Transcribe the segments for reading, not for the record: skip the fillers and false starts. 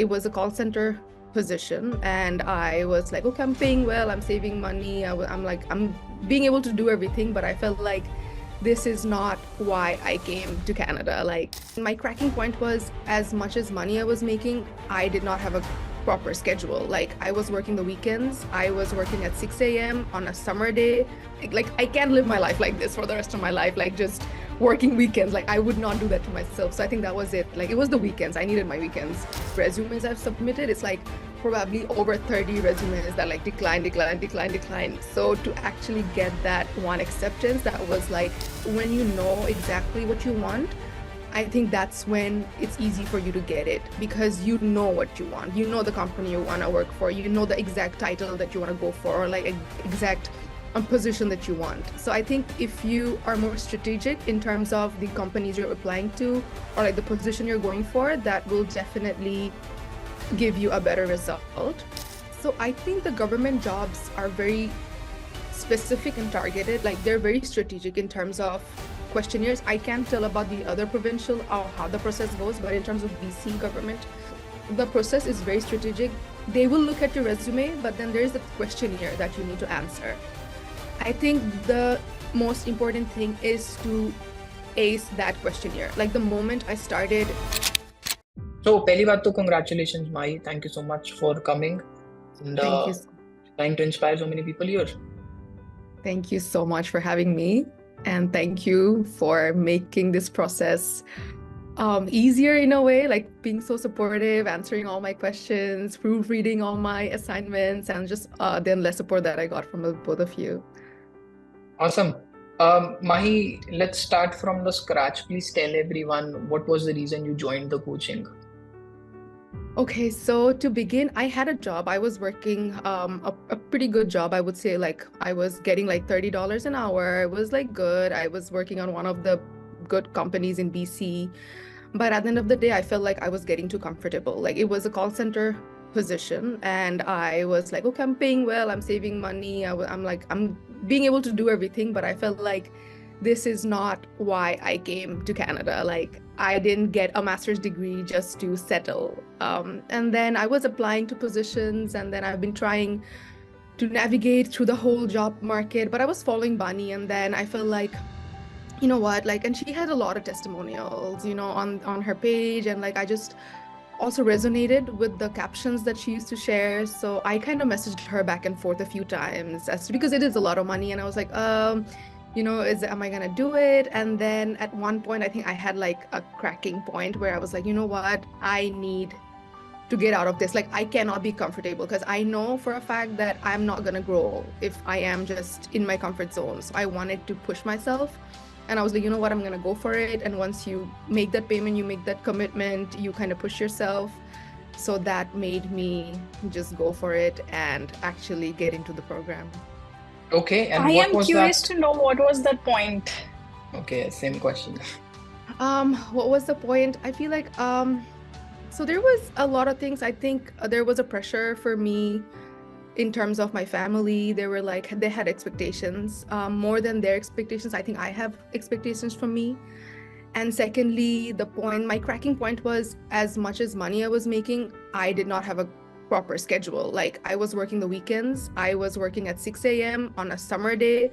it was a call center position, and I was like, okay, I'm paying well, I'm saving money, I'm being able to do everything, but I felt like this is not why I came to Canada. Like, my cracking point was, as much as money I was making, I did not have a proper schedule. Like, I was working the weekends, I was working at 6 a.m. on a summer day. Like, I can't live my life like this for the rest of my life, like just working weekends. Like, I would not do that to myself. So I think that was it. Like, it was the weekends. I needed my weekends. Resumes I've submitted, it's like probably over 30 resumes that like decline. So to actually get that one acceptance, that was like, when you know exactly what you want, I think that's when it's easy for you to get it, because you know what you want. You know the company you want to work for. You know the exact title that you want to go for, or like exact position that you want. So I think if you are more strategic in terms of the companies you're applying to, or like the position you're going for, that will definitely give you a better result. So I think the government jobs are very specific and targeted. Like, they're very strategic in terms of questionnaires. I can't tell about the other provincial or how the process goes, but in terms of BC government, the process is very strategic. They will look at your resume, but then there's a questionnaire that you need to answer. I think the most important thing is to ace that questionnaire. Like, the moment I started. So, पहली बात तो congratulations, Mahi. Thank you so much for coming and Thank you. trying to inspire so many people here. Thank you so much for having me, and thank you for making this process easier in a way, like being so supportive, answering all my questions, proofreading all my assignments, and just the endless support that I got from both of you. Awesome. Mahi, let's start from the scratch. Please tell everyone what was the reason you joined the coaching. Okay, so to begin, I had a job. I was working a pretty good job, I would say. Like, I was getting like $30 an hour. It was like good. I was working on one of the good companies in BC. But at the end of the day, I felt like I was getting too comfortable. Like, it was a call center position, and I was like, okay, I'm paying well, I'm saving money, I'm being able to do everything, but I felt like this is not why I came to Canada. Like, I didn't get a master's degree just to settle. And then I was applying to positions, and then I've been trying to navigate through the whole job market, but I was following Bani, and then I felt like, you know what, like, and she had a lot of testimonials, you know, on her page, and like, I just also resonated with the captions that she used to share. So I kind of messaged her back and forth a few times, because it is a lot of money, and I was like, you know, am I gonna do it? And then at one point, I think I had like a cracking point where I was like, you know what, I need to get out of this. Like, I cannot be comfortable, because I know for a fact that I'm not gonna grow if I am just in my comfort zone. So I wanted to push myself, and I was like, you know what, I'm gonna go for it. And once you make that payment, you make that commitment, you kind of push yourself. So that made me just go for it and actually get into the program. Okay, and I what am was curious that? to know what was that point. Okay, same question. What was the point? I feel like so there was a lot of things. I think there was a pressure for me in terms of my family. They were like, they had expectations, more than their expectations. I think I have expectations from me. And secondly, my cracking point was, as much as money I was making, I did not have a proper schedule. Like, I was working the weekends, I was working at 6 a.m. on a summer day,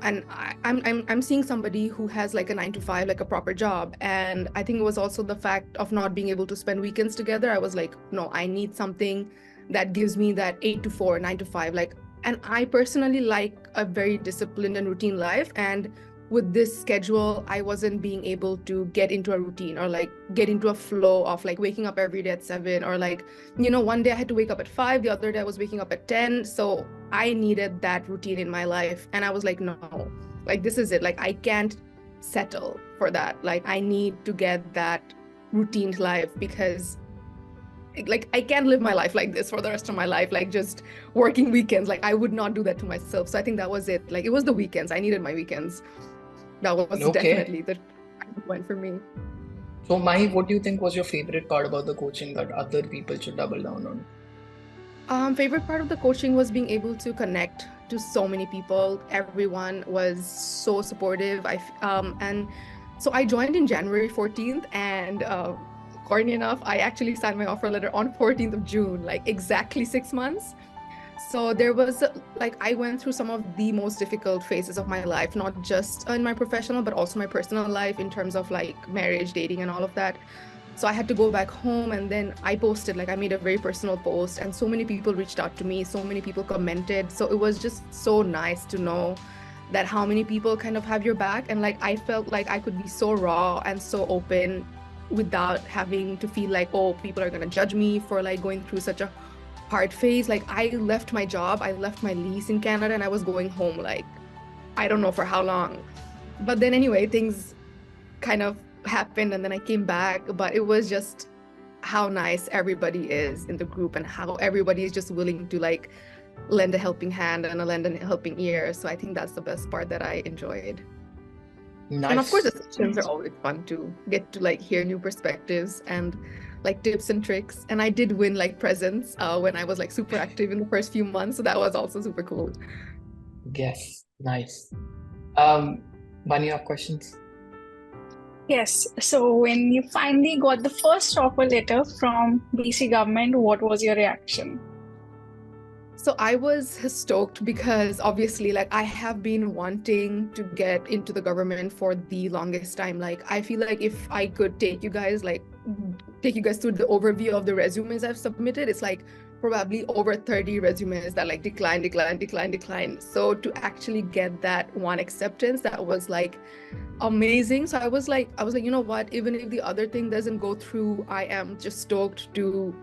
and I'm seeing somebody who has like a 9 to 5, like a proper job. And I think it was also the fact of not being able to spend weekends together. I was like, no, I need something that gives me that 8 to 4, 9 to 5. Like, and I personally like a very disciplined and routine life. And with this schedule, I wasn't being able to get into a routine, or like get into a flow of like waking up every day at 7, or like, you know, one day I had to wake up at 5, the other day I was waking up at 10. So I needed that routine in my life. And I was like, no, like, this is it. Like, I can't settle for that. Like, I need to get that routine life, because like, I can't live my life like this for the rest of my life, like just working weekends. Like, I would not do that to myself. So I think that was it. Like, it was the weekends. I needed my weekends. That was definitely the point for me. So, Mahi, what do you think was your favorite part about the coaching that other people should double down on? Favorite part of the coaching was being able to connect to so many people. Everyone was so supportive. And so I joined in January 14th, and corny enough, I actually signed my offer letter on 14th of June, like exactly 6 months. So there was like I went through some of the most difficult phases of my life, not just in my professional, but also my personal life in terms of like marriage, dating, and all of that. So I had to go back home, and then I posted, like I made a very personal post, and so many people reached out to me, so many people commented. So it was just so nice to know that how many people kind of have your back. And like I felt like I could be so raw and so open without having to feel like, oh, people are gonna judge me for like going through such a hard phase. Like I left my job, I left my lease in Canada, and I was going home like I don't know for how long. But then anyway, things kind of happened and then I came back. But it was just how nice everybody is in the group and how everybody is just willing to like lend a helping hand and lend a helping ear. So I think that's the best part that I enjoyed. And of course, Nice. the sessions are always fun to get to like hear new perspectives and like tips and tricks. And I did win like presents when I was like super active in the first few months. So that was also super cool. Yes, nice. Bunny, you have questions? Yes. So when you finally got the first offer letter from BC government, what was your reaction? So I was stoked because obviously like I have been wanting to get into the government for the longest time. Like I feel like if I could take you guys through the overview of the resumes I've submitted, it's like probably over 30 resumes that like decline. So to actually get that one acceptance, that was like amazing. So I was like, you know what, even if the other thing doesn't go through, I am just stoked to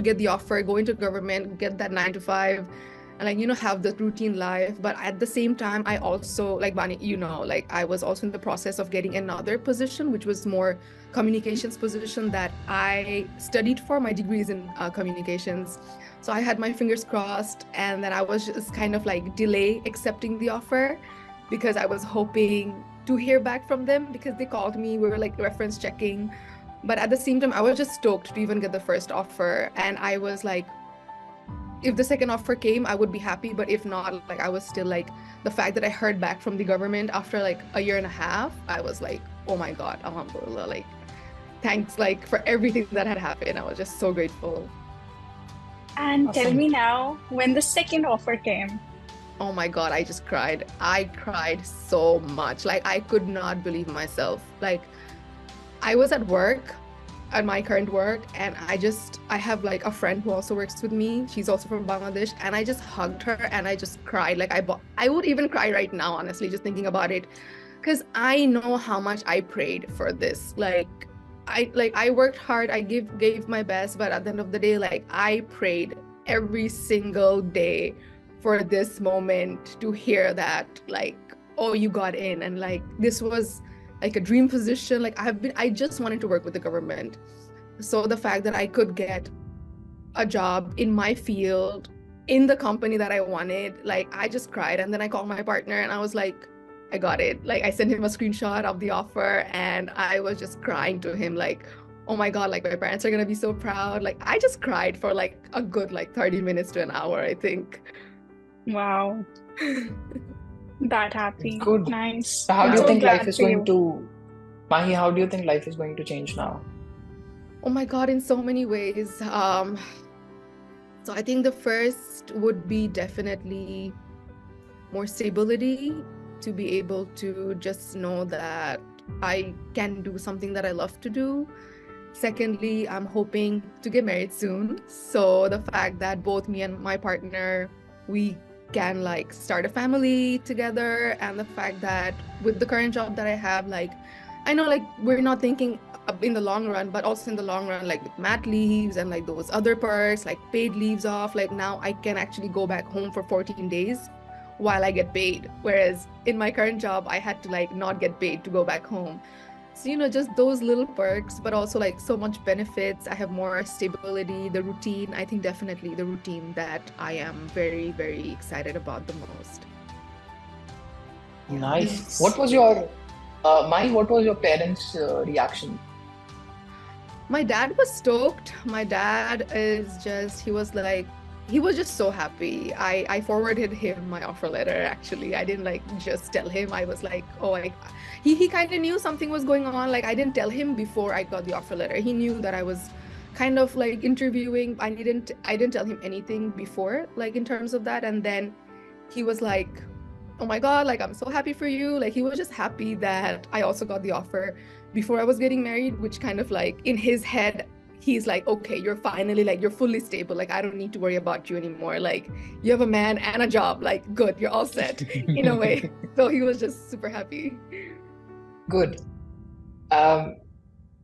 get the offer, go into government, get that 9 to 5, and like, you know, have the routine life. But at the same time, I also, like Bani, you know, like I was also in the process of getting another position, which was more communications position that I studied for. My degree is in communications. So I had my fingers crossed, and then I was just kind of like delay accepting the offer because I was hoping to hear back from them because they called me, we were like reference checking. But at the same time, I was just stoked to even get the first offer. And I was like, if the second offer came, I would be happy. But if not, like I was still like, the fact that I heard back from the government after like a year and a half, I was like, oh my God, alhamdulillah, like thanks like for everything that had happened. I was just so grateful. And tell Awesome. me now, when the second offer came. Oh my God, I just cried. I cried so much. Like I could not believe myself. Like I was at work, at my current work, and I have like a friend who also works with me. She's also from Bangladesh, and I just hugged her and I just cried. Like I would even cry right now, honestly, just thinking about it, because I know how much I prayed for this. Like I worked hard, I gave my best, but at the end of the day, like I prayed every single day for this moment to hear that, like, oh, you got in, and like this was like a dream position. Like I just wanted to work with the government. So the fact that I could get a job in my field, in the company that I wanted, like I just cried. And then I called my partner and I was like, I got it. Like I sent him a screenshot of the offer and I was just crying to him like, oh my God, like my parents are gonna be so proud. Like I just cried for like a good like 30 minutes to an hour, I think. Wow. That happy. Good. Nice. So how I'm do you so think life glad is for going you. to, Mahi, how do you think life is going to change now? Oh my God, in so many ways. So I think the first would be definitely more stability, to be able to just know that I can do something that I love to do. Secondly, I'm hoping to get married soon. So the fact that both me and my partner, we can like start a family together, and the fact that with the current job that I have, like I know like we're not thinking in the long run, but also in the long run, like with mat leaves and like those other perks, like paid leaves off, like now I can actually go back home for 14 days while I get paid. Whereas in my current job, I had to like not get paid to go back home. So, you know, just those little perks, but also like so much benefits. I have more stability, the routine. I think definitely the routine that I am very, very excited about the most. Nice. What was your, Mahi, what was your parents' reaction? My dad was stoked. My dad is just, he was like, he was just so happy. I forwarded him my offer letter, actually. I didn't like just tell him. I was like, oh, he kind of knew something was going on. Like I didn't tell him before I got the offer letter. He knew that I was kind of like interviewing. I didn't tell him anything before, like in terms of that. And then he was like, oh my God, like I'm so happy for you. Like he was just happy that I also got the offer before I was getting married, which kind of like in his head, he's like, okay, you're finally like, you're fully stable. Like, I don't need to worry about you anymore. Like, you have a man and a job. Like, good, you're all set in a way. So he was just super happy. Good. Um,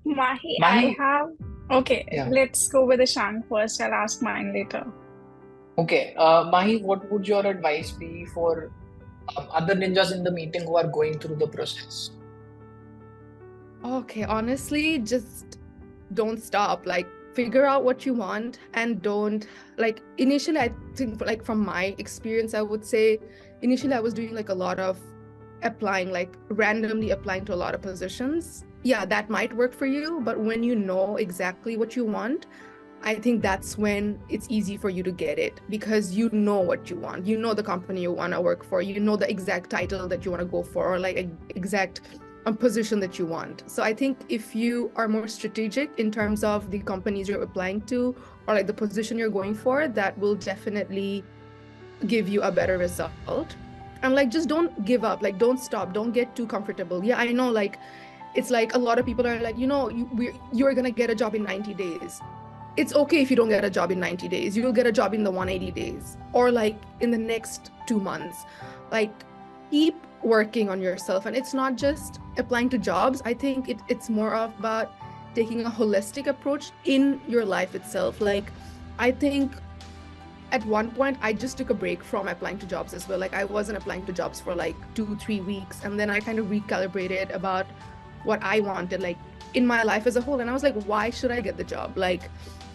Mahi, Mahi, okay, yeah. let's go with Ishank first. I'll ask mine later. Okay. Mahi, what would your advice be for other ninjas in the meeting who are going through the process? Okay, honestly, just don't stop. Like, figure out what you want and don't like initially. I think like from my experience, I would say initially I was doing like a lot of applying, like randomly applying to a lot of positions. Yeah, that might work for you, but when you know exactly what you want, I think that's when it's easy for you to get it, because you know what you want. You know the company you want to work for. You know the exact title that you want to go for, or like exact position that you want. So I think if you are more strategic in terms of the companies you're applying to, or like the position you're going for, that will definitely give you a better result. And like, just don't give up. Like, don't stop. Don't get too comfortable. Yeah, I know, like, it's like a lot of people are like, you're gonna get a job in 90 days. It's okay if you don't get a job in 90 days. You'll get a job in the 180 days, or like in the next 2 months. Like, keep working on yourself. And it's not just applying to jobs. I think it's more of about taking a holistic approach in your life itself. Like, I think at one point I just took a break from applying to jobs as well. Like, I wasn't applying to jobs for like 2-3 weeks, and then I kind of recalibrated about what I wanted, like in my life as a whole. And I was like, why should I get the job? Like,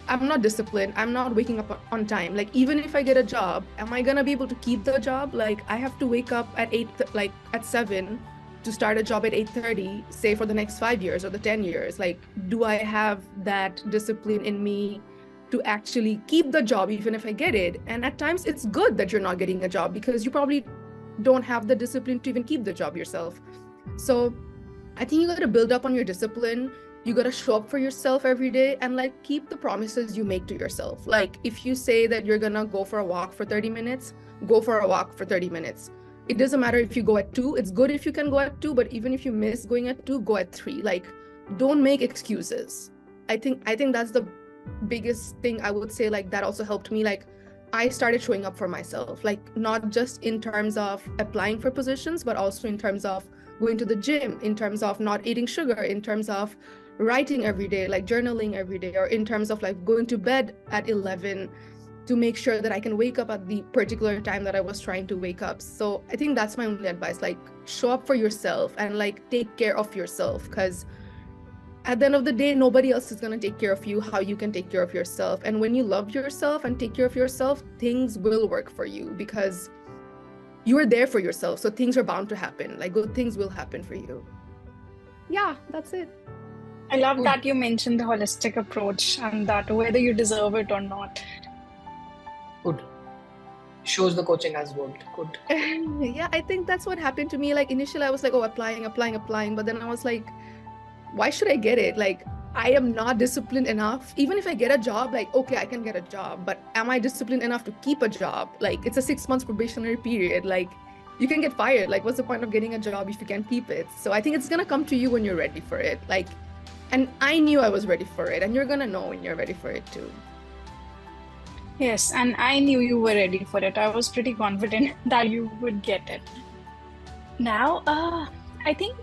I'm not disciplined. I'm not waking up on time. Like, even if I get a job, am I gonna be able to keep the job? Like, I have to wake up at 7 to start a job at 8:30, say for the next 5 years or the 10 years. Like, do I have that discipline in me to actually keep the job even if I get it? And at times it's good that you're not getting a job, because you probably don't have the discipline to even keep the job yourself. So I think you got to build up on your discipline. You got to show up for yourself every day, and like, keep the promises you make to yourself. Like, if you say that you're gonna go for a walk for 30 minutes, go for a walk for 30 minutes. It doesn't matter if you go at 2. It's good if you can go at 2, but even if you miss going at 2, go at 3. Like, don't make excuses. I think that's the biggest thing I would say. Like, that also helped me. Like, I started showing up for myself, like not just in terms of applying for positions, but also in terms of going to the gym, in terms of not eating sugar, in terms of writing every day, like journaling every day, or in terms of like going to bed at 11 to make sure that I can wake up at the particular time that I was trying to wake up. So I think that's my only advice. Like, show up for yourself and like take care of yourself, because at the end of the day, nobody else is going to take care of you how you can take care of yourself. And when you love yourself and take care of yourself, things will work for you, because you are there for yourself. So things are bound to happen. Like, good things will happen for you. Yeah, that's it. I love that you mentioned the holistic approach, and that whether you deserve it or not. Good. Shows the coaching has worked. Good. Yeah, I think that's what happened to me. Like, initially I was like, oh, applying. But then I was like, why should I get it? Like, I am not disciplined enough. Even if I get a job, like, okay, I can get a job, but am I disciplined enough to keep a job? Like, it's a 6 months probationary period. Like, you can get fired. Like, what's the point of getting a job if you can't keep it? So I think it's gonna come to you when you're ready for it. Like, and I knew I was ready for it, and you're gonna know when you're ready for it too. Yes, and I knew you were ready for it. I was pretty confident that you would get it. Now, I think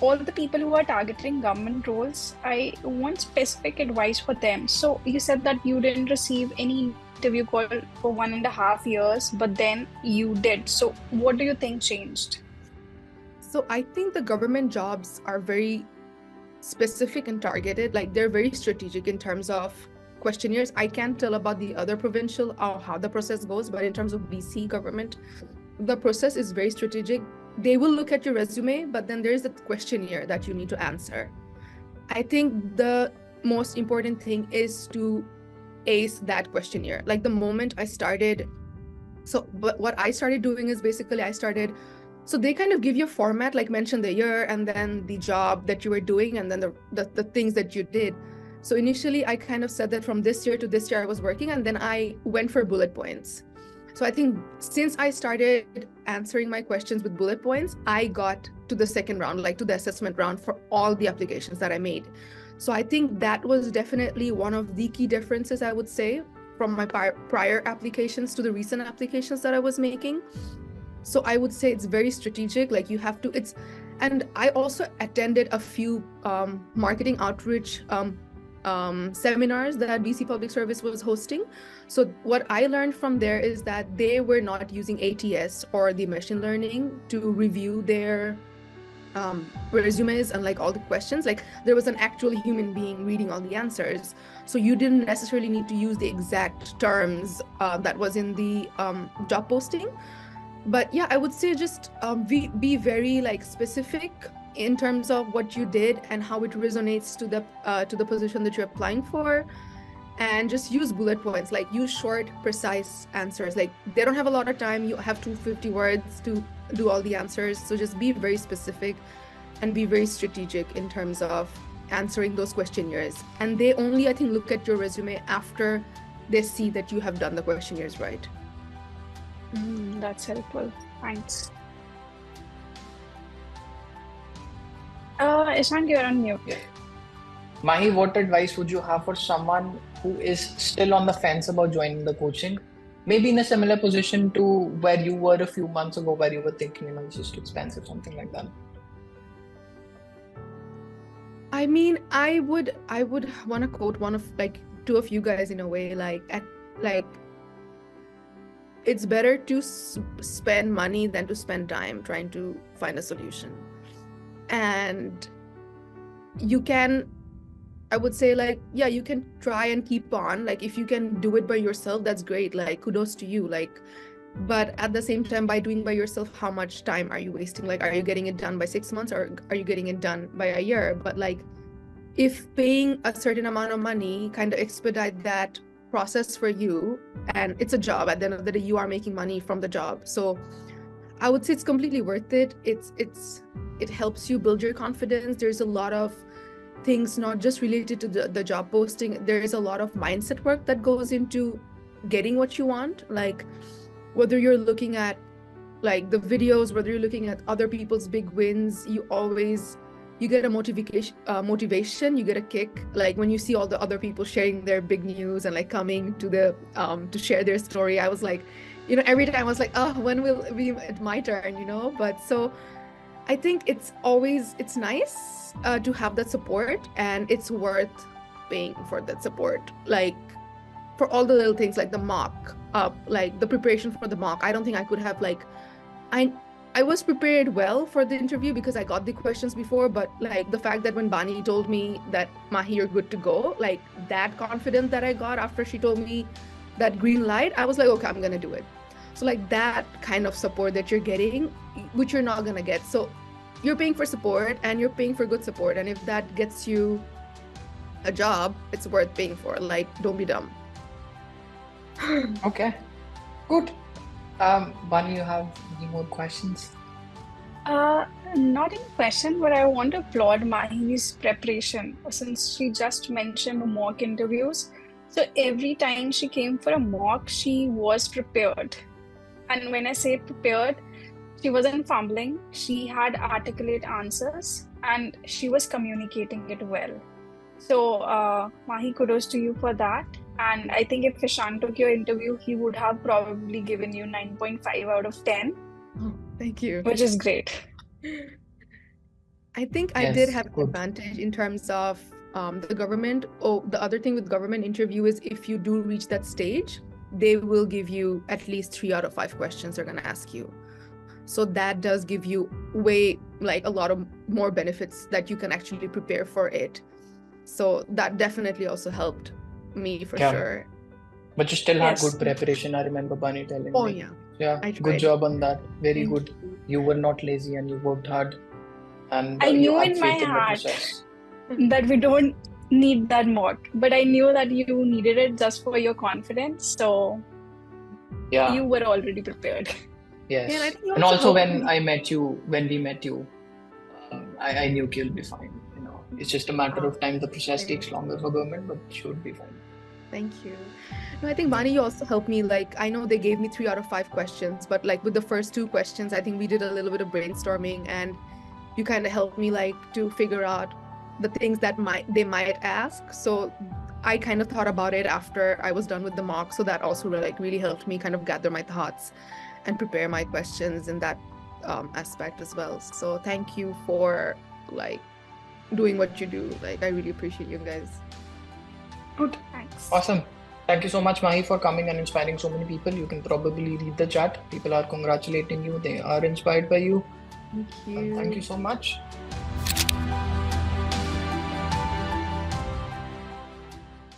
all the people who are targeting government roles, I want specific advice for them. So you said that you didn't receive any interview call for 1.5 years, but then you did. So what do you think changed? So I think the government jobs are very specific and targeted. Like, they're very strategic in terms of questionnaires. I can't tell about the other provincial or how the process goes, but in terms of BC government, the process is very strategic. They will look at your resume, but then there's a questionnaire that you need to answer. I think the most important thing is to ace that questionnaire. Like the moment I started, but what I started doing is basically so they kind of give you a format, like mention the year and then the job that you were doing and then the things that you did. So initially I kind of said that from this year to this year I was working, and then I went for bullet points. So I think since I started answering my questions with bullet points, I got to the second round, like to the assessment round for all the applications that I made. So I think that was definitely one of the key differences, I would say, from my prior applications to the recent applications that I was making. So I would say it's very strategic. Like you have to, and I also attended a few marketing outreach seminars that BC Public Service was hosting. So what I learned from there is that they were not using ATS or the machine learning to review their resumes and like all the questions. Like there was an actual human being reading all the answers. So you didn't necessarily need to use the exact terms that was in the job posting. But yeah, I would say just be very like specific in terms of what you did and how it resonates to the position that you're applying for, and just use bullet points. Like use short, precise answers. Like they don't have a lot of time. You have 250 words to do all the answers. So just be very specific and be very strategic in terms of answering those questionnaires. And they only, I think, look at your resume after they see that you have done the questionnaires right. That's helpful. Thanks. Ishank, you're on mute. Yeah. Mahi, what advice would you have for someone who is still on the fence about joining the coaching? Maybe in a similar position to where you were a few months ago, where you were thinking, it's just too expensive, something like that. I mean, I would want to quote two of you guys in a way, it's better to spend money than to spend time trying to find a solution. And you can, I would say, you can try and keep on. Like if you can do it by yourself, that's great. Like kudos to you. But at the same time, by doing by yourself, how much time are you wasting? Like, are you getting it done by 6 months or are you getting it done by a year? But if paying a certain amount of money kind of expedite that process for you, and it's a job, at the end of the day, you are making money from the job. So I would say it's completely worth it. It helps you build your confidence. There's a lot of things not just related to the job posting. There is a lot of mindset work that goes into getting what you want. Like whether you're looking at the videos, whether you're looking at other people's big wins, you get a motivation, you get a kick. Like when you see all the other people sharing their big news and coming to to share their story, I was like, every time I was like, oh, when will it be my turn, But so I think it's nice to have that support, and it's worth paying for that support. Like for all the little things, like the mock up, like the preparation for the mock. I don't think I could have I was prepared well for the interview because I got the questions before, but the fact that when Bani told me that Mahi, you're good to go, that confidence that I got after she told me that green light, I was like, okay, I'm gonna do it. So that kind of support that you're getting, which you're not gonna get. So you're paying for support and you're paying for good support. And if that gets you a job, it's worth paying for. Don't be dumb. Okay, good. Bani, you have any more questions? Not in question, but I want to applaud Mahi's preparation, since she just mentioned mock interviews. So every time she came for a mock, she was prepared. And when I say prepared, she wasn't fumbling. She had articulate answers and she was communicating it well. So Mahi, kudos to you for that. And I think if Ishank took your interview, he would have probably given you 9.5 out of 10. Oh, thank you. Which is great. I think I did have an advantage in terms of the government. Oh, the other thing with government interview is if you do reach that stage, they will give you at least 3 out of 5 questions they're going to ask you. So that does give you a lot of more benefits that you can actually prepare for it. So that definitely also helped me for sure. But you still had good preparation. I remember Bani telling me. Oh yeah. Yeah, good job on that. Very good. You were not lazy and you worked hard. And I you knew had in my faith in the heart process. that we don't need that mock, but I knew that you needed it just for your confidence, so Yeah. you were already prepared. Yes. Yeah, and I think you And also also helped when me. we met you, I knew you'll be fine. You know, it's just a matter of time. The process takes longer for government, but should be fine. Thank you. No, I think Vani, you also helped me. Like, I know they gave me 3 out of 5 questions, but like with the first 2 questions, I think we did a little bit of brainstorming, and you kind of helped me like to figure out the things that they might ask. So I kind of thought about it after I was done with the mock. So that also like really helped me kind of gather my thoughts and prepare my questions in that aspect as well. So thank you for like doing what you do. Like, I really appreciate you guys. Good. Thanks. Awesome. Thank you so much, Mahi, for coming and inspiring so many people. You can probably read the chat. People are congratulating you. They are inspired by you. Thank you. Thank you so much.